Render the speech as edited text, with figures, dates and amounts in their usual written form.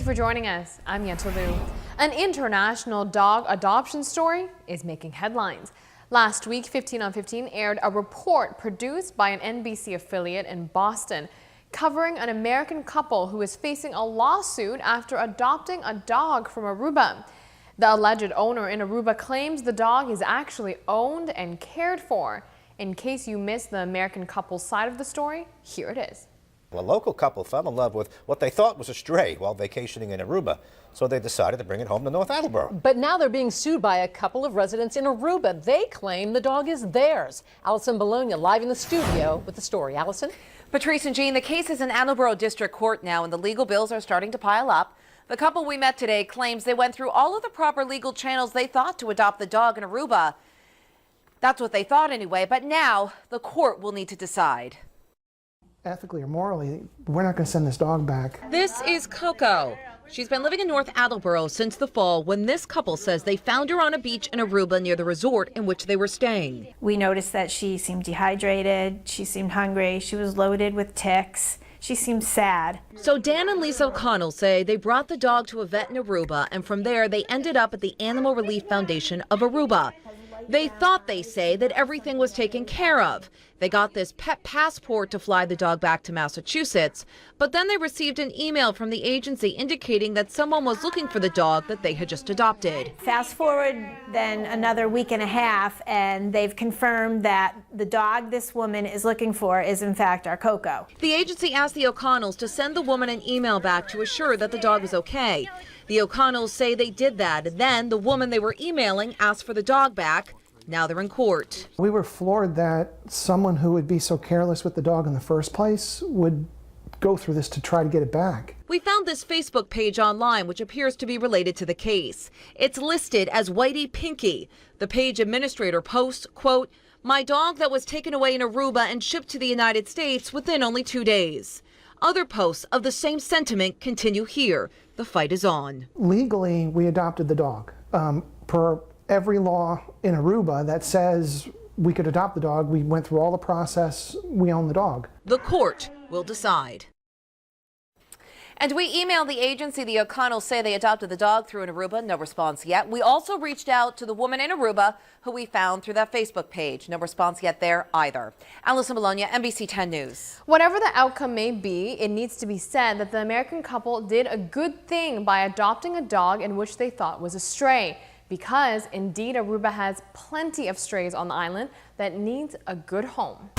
for joining us. I'm Yenta Liu. An international dog adoption story is making headlines. Last week, 15 on 15 aired a report produced by an NBC affiliate in Boston covering an American couple who is facing a lawsuit after adopting a dog from Aruba. The alleged owner in Aruba claims the dog is actually owned and cared for. In case you missed the American couple's side of the story, here it is. A local couple fell in love with what they thought was a stray while vacationing in Aruba, so they decided to bring it home to North Attleboro. But now they're being sued by a couple of residents in Aruba. They claim the dog is theirs. Allison Bologna live in the studio with the story. Allison? Patrice and Jean, the case is in Attleboro District Court now, and the legal bills are starting to pile up. The couple we met today claims they went through all of the proper legal channels they thought to adopt the dog in Aruba. That's what they thought anyway, but now the court will need to decide. Ethically or morally, we're not going to send this dog back. This is Coco. She's been living in North Attleboro since the fall when this couple says they found her on a beach in Aruba near the resort in which they were staying. We noticed that she seemed dehydrated, she seemed hungry, she was loaded with ticks, she seemed sad. So Dan and Lisa O'Connell say they brought the dog to a vet in Aruba, and from there they ended up at the Animal Relief Foundation of Aruba. They thought, they say, that everything was taken care of. They got this pet passport to fly the dog back to Massachusetts, but then they received an email from the agency indicating that someone was looking for the dog that they had just adopted. Fast forward then another week and a half, and they've confirmed that the dog this woman is looking for is in fact our Coco. The agency asked the O'Connells to send the woman an email back to assure that the dog was okay. The O'Connells say they did that, and then the woman they were emailing asked for the dog back. Now they're in court. We were floored that someone who would be so careless with the dog in the first place would go through this to try to get it back. We found this Facebook page online, which appears to be related to the case. It's listed as Whitey Pinky. The page administrator posts, quote, "My dog that was taken away in Aruba and shipped to the United States within only 2 days." Other posts of the same sentiment continue here. The fight is on. Legally, we adopted the dog. Per every law in Aruba that says we could adopt the dog, we went through all the process, we own the dog. The court will decide. And we emailed the agency. The O'Connells say they adopted the dog through an Aruba. No response yet. We also reached out to the woman in Aruba who we found through that Facebook page. No response yet there either. Allison Bologna, NBC 10 News. Whatever the outcome may be, it needs to be said that the American couple did a good thing by adopting a dog in which they thought was a stray. Because indeed, Aruba has plenty of strays on the island that needs a good home.